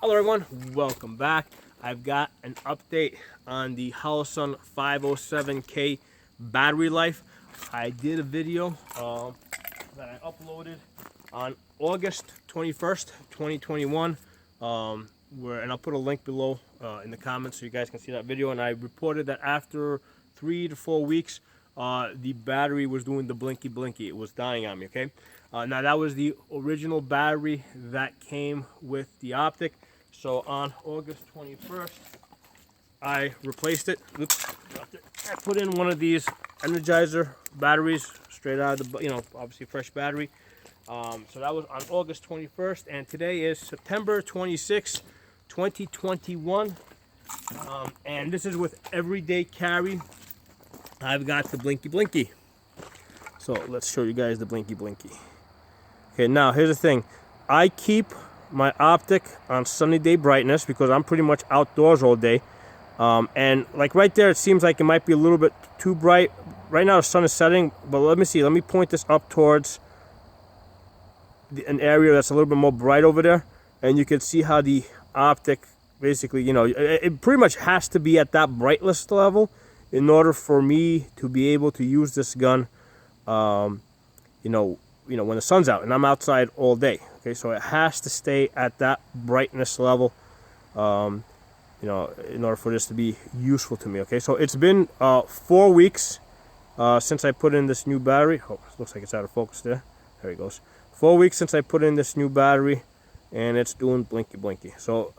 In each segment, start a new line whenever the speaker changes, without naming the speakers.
Hello everyone, welcome back. I've got an update on the Holosun 507K battery life. I did a video that I uploaded on August 21st, 2021, and I'll put a link below in the comments so you guys can see that video. And I reported that after 3 to 4 weeks, the battery was doing the blinky blinky. It was dying on me, okay? Now that was the original battery that came with the Optic. So on August 21st, I replaced it. Oops, dropped it. I put in one of these Energizer batteries, straight out of the, obviously fresh battery. So that was on August 21st, and today is September 26th, 2021. And this is with everyday carry. I've got the blinky blinky. So let's show you guys the blinky blinky. Okay, now here's the thing. I keep my Optic on sunny day brightness because I'm pretty much outdoors all day. And like right there, it seems like it might be a little bit too bright. Right now the sun is setting, but let me see. Let me point this up towards an area that's a little bit more bright over there. And you can see how the Optic basically, it pretty much has to be at that brightness level in order for me to be able to use this gun, when the sun's out and I'm outside all day. Okay, so it has to stay at that brightness level, in order for this to be useful to me. Okay, so it's been 4 weeks since I put in this new battery. Oh, it looks like it's out of focus there. There it goes. 4 weeks since I put in this new battery, and it's doing blinky blinky. So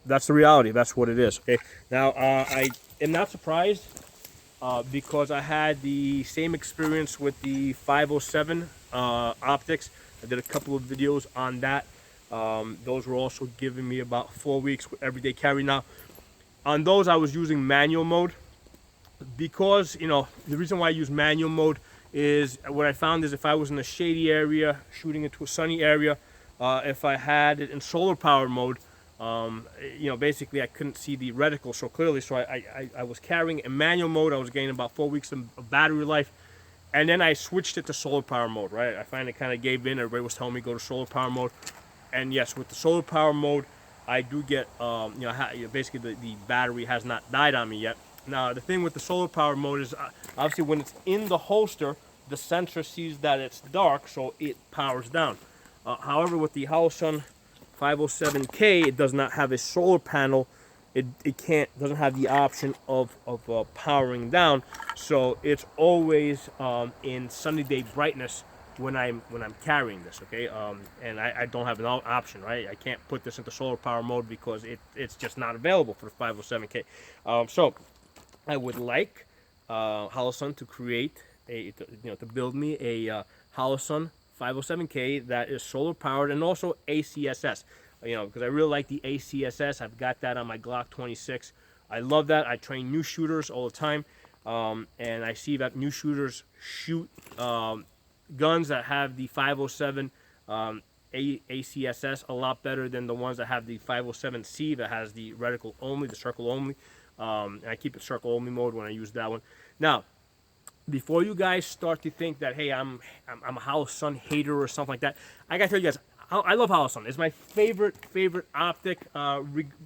that's the reality. That's what it is. Okay. Now I am not surprised because I had the same experience with the 507 optics. I did a couple of videos on that. Those were also giving me about 4 weeks with everyday carry. Now, on those I was using manual mode because, the reason why I use manual mode is what I found is if I was in a shady area, shooting into a sunny area, if I had it in solar power mode, basically I couldn't see the reticle so clearly. So I was carrying in manual mode. I was getting about 4 weeks of battery life. And then I switched it to solar power mode, right? I finally kind of gave in. Everybody was telling me go to solar power mode. And yes, with the solar power mode, I do get, basically the battery has not died on me yet. Now, the thing with the solar power mode is, obviously when it's in the holster, the sensor sees that it's dark, so it powers down. However, with the Holosun 507K, it does not have a solar panel. It doesn't have the option of powering down, so it's always in sunny day brightness when I'm carrying this. Okay, and I don't have an option, right? I can't put this into solar power mode because it's just not available for the 507K. So I would like Holosun to create to build me a Holosun 507K that is solar powered and also ACSS. Because I really like the ACSS. I've got that on my Glock 26. I love that. I train new shooters all the time. And I see that new shooters shoot guns that have the 507 ACSS a lot better than the ones that have the 507C that has the reticle only, the circle only. And I keep it circle only mode when I use that one. Now, before you guys start to think that, hey, I'm a Holosun hater or something like that, I gotta tell you guys, I love Holosun. It's my favorite optic.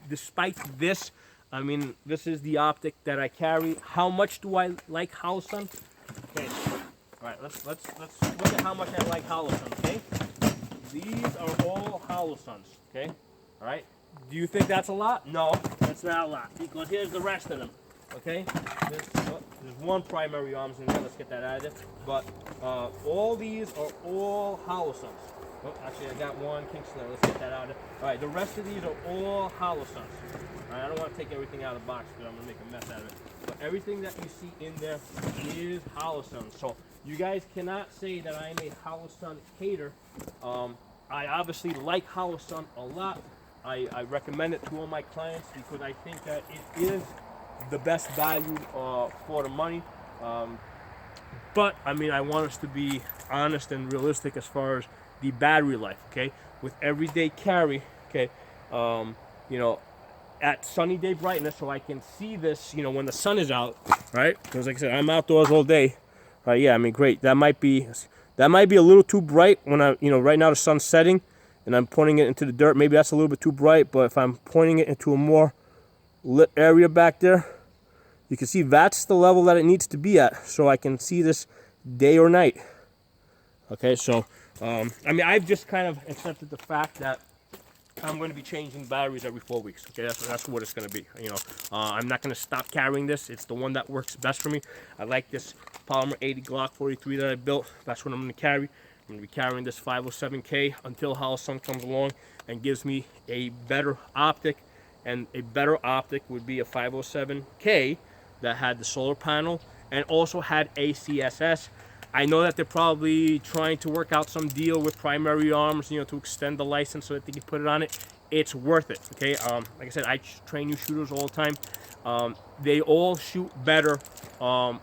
Despite this, I mean, this is the optic that I carry. How much do I like Holosun? Okay, all right. Let's look at how much I like Holosun. Okay, these are all Holosuns. Okay, all right. Do you think that's a lot? No, that's not a lot because here's the rest of them. Okay, there's one primary arms in there. Let's get that out of there. But all these are all Holosuns. Oh, actually, I got one Kingston. Let's get that out of there. All right, the rest of these are all Holosuns. All right, I don't want to take everything out of the box because I'm going to make a mess out of it. But everything that you see in there is Holosun. So you guys cannot say that I am a Holosun hater. I obviously like Holosun a lot. I recommend it to all my clients because I think that it is the best value for the money. But, I mean, I want us to be honest and realistic as far as the battery life, okay? With everyday carry, okay, at sunny day brightness, so I can see this, when the sun is out, right? Because like I said, I'm outdoors all day. Yeah, I mean, great. That might be a little too bright when right now the sun's setting, and I'm pointing it into the dirt, maybe that's a little bit too bright, but if I'm pointing it into a more lit area back there, you can see that's the level that it needs to be at, so I can see this day or night. Okay, so I mean, I've just kind of accepted the fact that I'm going to be changing batteries every 4 weeks. Okay, that's what it's going to be. You know, I'm not going to stop carrying this. It's the one that works best for me. I like this Polymer 80 Glock 43 that I built. That's what I'm going to carry. I'm going to be carrying this 507K until Holosun comes along and gives me a better optic. And a better optic would be a 507K that had the solar panel and also had ACSS. I know that they're probably trying to work out some deal with Primary Arms, you know, to extend the license so that they can put it on it. It's worth it, okay? Like I said, I train new shooters all the time. They all shoot better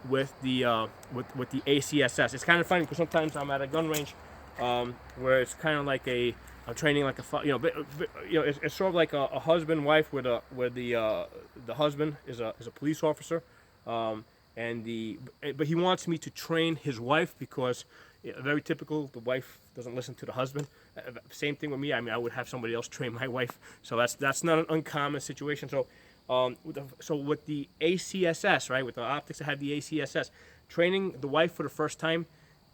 with the ACSS. It's kind of funny because sometimes I'm at a gun range where it's kind of like I'm training like it's sort of like a husband wife where the husband is a police officer. But he wants me to train his wife because very typical, the wife doesn't listen to the husband. Same thing with me. I mean, I would have somebody else train my wife, so that's not an uncommon situation. So with the ACSS, right, with the optics that have the ACSS, training the wife for the first time,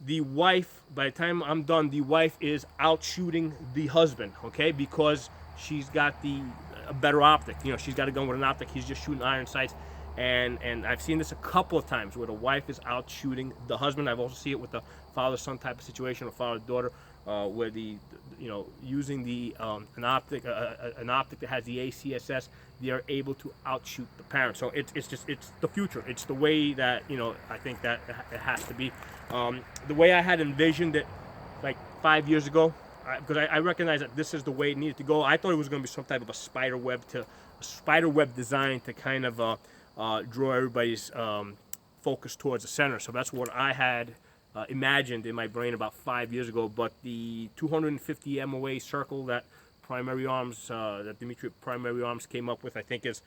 the wife, by the time I'm done, the wife is out shooting the husband, okay, because she's got a better optic. You know, she's got a gun with an optic. He's just shooting iron sights. And I've seen this a couple of times where the wife is out shooting the husband. I've also seen it with the father-son type of situation or father-daughter, where using an optic that has the ACSS, they are able to outshoot the parent. So it's the future. It's the way that, you know, I think that it has to be. The way I had envisioned it like 5 years ago, because I recognize that this is the way it needed to go. I thought it was going to be some type of a spider web design to kind of draw everybody's focus towards the center. So that's what I had imagined in my brain about 5 years ago. But the 250 MOA circle that Primary Arms, that Dimitri Primary Arms came up with, I think is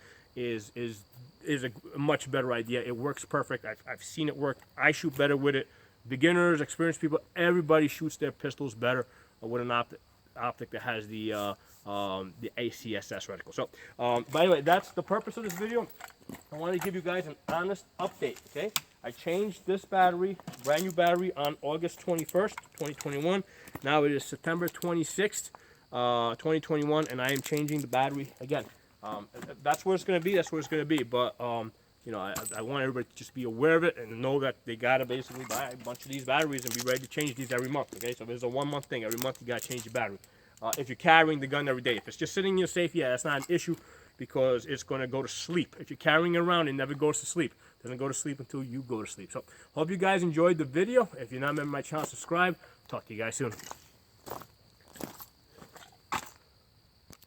a much better idea. It works perfect. I've seen it work. I shoot better with it. Beginners, experienced people, everybody shoots their pistols better with an optic that has the ACSS reticle. So, by the way, that's the purpose of this video. I want to give you guys an honest update, okay? I changed this battery, brand new battery, on August 21st, 2021. Now it is September 26th, 2021, and I am changing the battery again. That's where it's going to be. That's where it's going to be. But, you know, I want everybody to just be aware of it and know that they got to basically buy a bunch of these batteries and be ready to change these every month, okay? So there's a 1 month thing. Every month you got to change your battery. If you're carrying the gun every day. If it's just sitting in your safe, yeah, that's not an issue because it's going to go to sleep. If you're carrying it around, it never goes to sleep. It doesn't go to sleep until you go to sleep. So, hope you guys enjoyed the video. If you're not a member of my channel, subscribe. Talk to you guys soon.